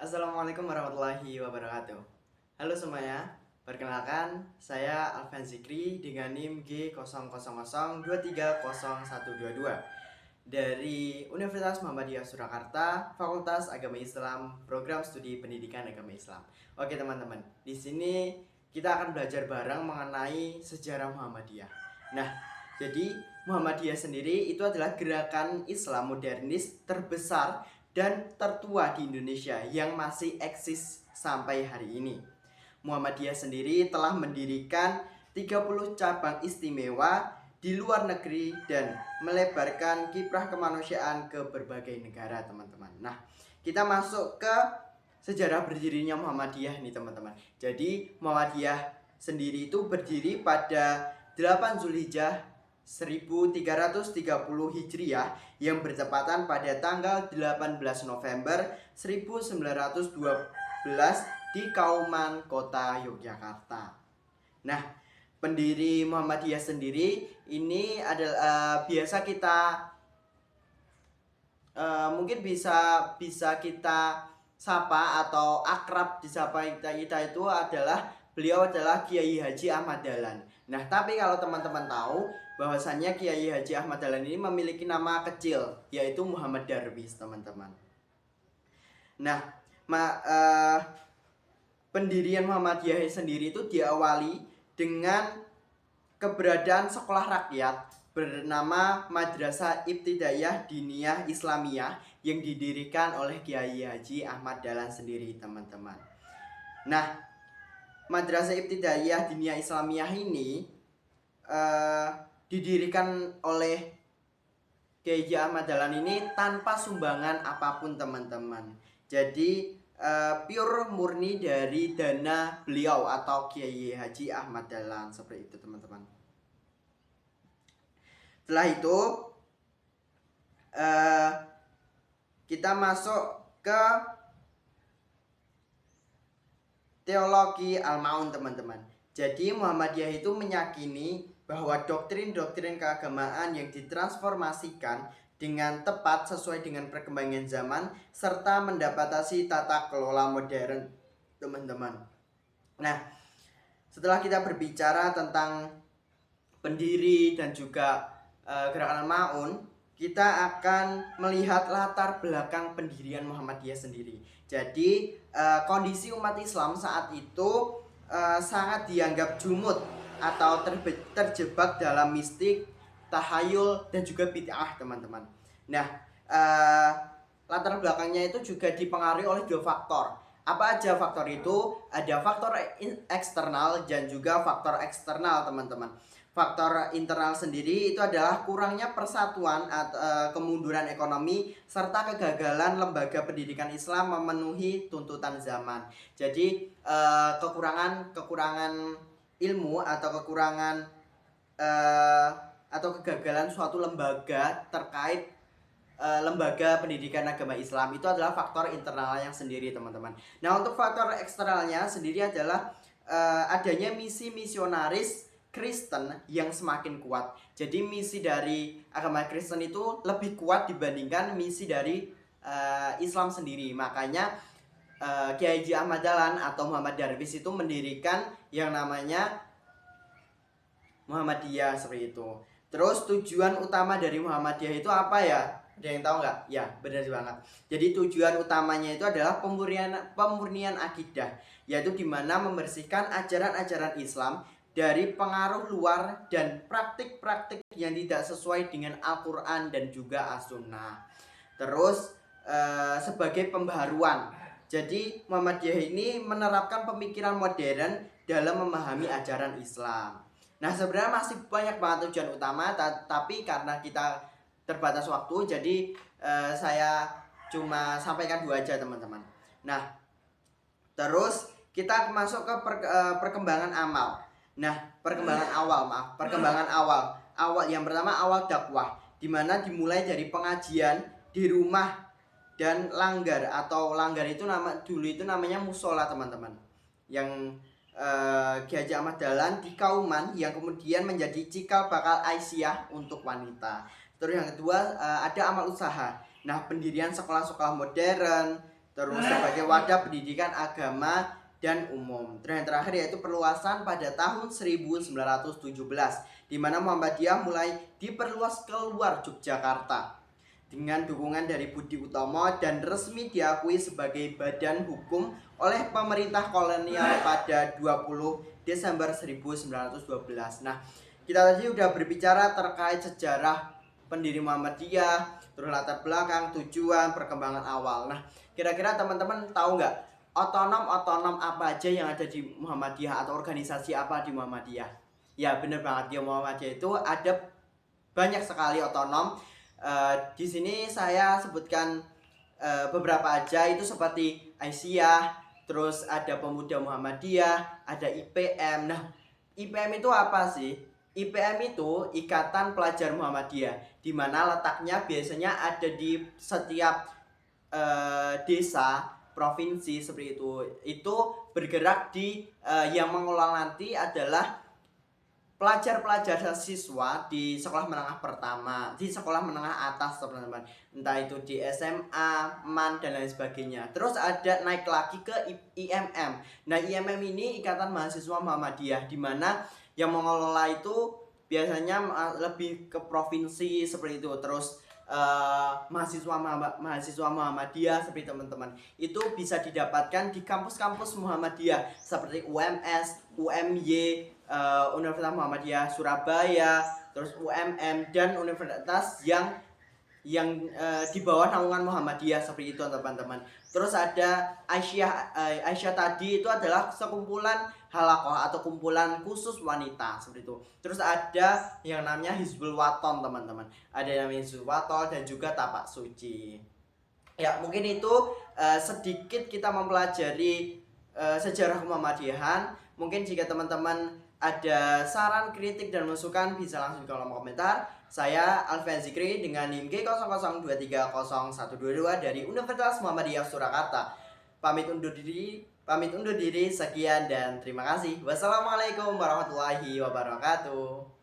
Assalamualaikum warahmatullahi wabarakatuh. Halo semuanya, perkenalkan saya Alvan Zikri dengan NIM G0002302122 dari Universitas Muhammadiyah Surakarta, Fakultas Agama Islam, Program Studi Pendidikan Agama Islam. Oke teman-teman, di sini kita akan belajar bareng mengenai sejarah Muhammadiyah. Nah, jadi Muhammadiyah sendiri itu adalah gerakan Islam modernis terbesar dan tertua di Indonesia yang masih eksis sampai hari ini. Muhammadiyah sendiri telah mendirikan 30 cabang istimewa di luar negeri dan melebarkan kiprah kemanusiaan ke berbagai negara, teman-teman. Nah, kita masuk ke sejarah berdirinya Muhammadiyah nih, teman-teman. Jadi, Muhammadiyah sendiri itu berdiri pada 8 Zulhijjah 1330 Hijriah yang bertepatan pada tanggal 18 November 1912 di Kauman, Kota Yogyakarta. Nah, pendiri Muhammadiyah sendiri ini adalah biasa kita mungkin bisa kita sapa atau akrab disapa kita itu adalah beliau adalah Kiai Haji Ahmad Dahlan. Nah, tapi kalau teman-teman tahu bahwasannya Kiai Haji Ahmad Dahlan ini memiliki nama kecil yaitu Muhammad Darwis, teman-teman. Nah, pendirian Muhammadiyah sendiri itu diawali dengan keberadaan sekolah rakyat bernama Madrasah Ibtidaiyah Diniyah Islamiyah yang didirikan oleh Kiai Haji Ahmad Dahlan sendiri, teman-teman. Nah, Madrasah Ibtidaiyah Diniyah Islamiyah ini didirikan oleh Kiai Haji Ahmad Dahlan ini tanpa sumbangan apapun, teman-teman. Jadi pure murni dari dana beliau atau Kiai Haji Ahmad Dahlan, seperti itu, teman-teman. Setelah itu kita masuk ke teologi Al-Ma'un, teman-teman. Jadi Muhammadiyah itu meyakini bahwa doktrin-doktrin keagamaan yang ditransformasikan dengan tepat sesuai dengan perkembangan zaman serta mendapatasi tata kelola modern, teman-teman. Nah, setelah kita berbicara tentang pendiri dan juga gerakan Al-Ma'un, kita akan melihat latar belakang pendirian Muhammadiyah sendiri. Jadi kondisi umat Islam saat itu sangat dianggap jumud atau terjebak dalam mistik, tahayul, dan juga bid'ah, teman-teman. Nah, latar belakangnya itu juga dipengaruhi oleh dua faktor. Apa aja faktor itu? Ada faktor eksternal dan juga faktor eksternal, teman-teman. Faktor internal sendiri itu adalah kurangnya persatuan, kemunduran ekonomi, serta kegagalan lembaga pendidikan Islam memenuhi tuntutan zaman. Jadi kekurangan ilmu atau kegagalan suatu lembaga terkait lembaga pendidikan agama Islam itu adalah faktor internalnya sendiri, teman-teman. Nah, untuk faktor eksternalnya sendiri adalah adanya misi misionaris Kristen yang semakin kuat. Jadi misi dari agama Kristen itu lebih kuat dibandingkan misi dari Islam sendiri. Makanya Kiai Haji Ahmad Dahlan atau Muhammad Darwis itu mendirikan yang namanya Muhammadiyah, seperti itu. Terus tujuan utama dari Muhammadiyah itu apa ya? Ada yang tahu nggak? Ya, benar banget. Jadi tujuan utamanya itu adalah pemurnian akidah, yaitu dimana membersihkan ajaran-ajaran Islam dari pengaruh luar dan praktik-praktik yang tidak sesuai dengan Al-Quran dan juga As-Sunnah. Terus sebagai pembaharuan, jadi Muhammadiyah ini menerapkan pemikiran modern dalam memahami ajaran Islam. Nah, sebenarnya masih banyak banget tujuan utama, tapi karena kita terbatas waktu, jadi saya cuma sampaikan dua aja, teman-teman. Nah, terus kita masuk ke perkembangan amal. Nah, perkembangan awal yang pertama awal dakwah, dimana dimulai dari pengajian di rumah dan langgar, atau langgar itu dulu itu namanya musola, teman-teman, yang Kiai Haji Ahmad Dahlan di Kauman yang kemudian menjadi cikal bakal Aisyah untuk wanita. Terus yang kedua ada amal usaha. Nah, pendirian sekolah-sekolah modern terus sebagai wadah pendidikan agama dan umum. Terus yang terakhir yaitu perluasan pada tahun 1917, di mana Muhammadiyah mulai diperluas keluar Yogyakarta dengan dukungan dari Budi Utomo dan resmi diakui sebagai badan hukum oleh pemerintah kolonial pada 20 Desember 1912. Nah, kita tadi udah berbicara terkait sejarah pendiri Muhammadiyah, terus latar belakang, tujuan, perkembangan awal. Nah, kira-kira teman-teman tahu nggak otonom apa aja yang ada di Muhammadiyah atau organisasi apa di Muhammadiyah? Ya, bener banget, di Muhammadiyah itu ada banyak sekali otonom. Di sini saya sebutkan beberapa aja, itu seperti Aisyah, terus ada Pemuda Muhammadiyah, ada IPM. Nah, IPM itu apa sih? IPM itu Ikatan Pelajar Muhammadiyah, di mana letaknya biasanya ada di setiap desa, provinsi seperti itu. Itu bergerak di yang mengelola nanti adalah pelajar-pelajar siswa di sekolah menengah pertama, di sekolah menengah atas teman-teman, entah itu di SMA, MAN dan lain sebagainya. Terus ada naik lagi ke IMM. Nah, IMM ini Ikatan Mahasiswa Muhammadiyah, di mana yang mengelola itu biasanya lebih ke provinsi seperti itu. Terus mahasiswa Muhammadiyah seperti teman-teman itu bisa didapatkan di kampus-kampus Muhammadiyah seperti UMS, UMY, Universitas Muhammadiyah Surabaya, terus UMM dan universitas yang di bawah naungan Muhammadiyah seperti itu teman-teman. Terus ada Aisyah tadi itu adalah sekumpulan halakoh atau kumpulan khusus wanita seperti itu. Terus ada yang namanya Hizbul Waton teman-teman. Ada yang namanya Hizbul Waton dan juga Tapak Suci. Ya, mungkin itu sedikit kita mempelajari sejarah Muhammadiyahan. Mungkin jika teman-teman ada saran, kritik, dan masukan bisa langsung di kolom komentar. Saya Alfian Zikri dengan NIM G00230122 dari Universitas Muhammadiyah Surakarta. Pamit undur diri, sekian dan terima kasih. Wassalamualaikum warahmatullahi wabarakatuh.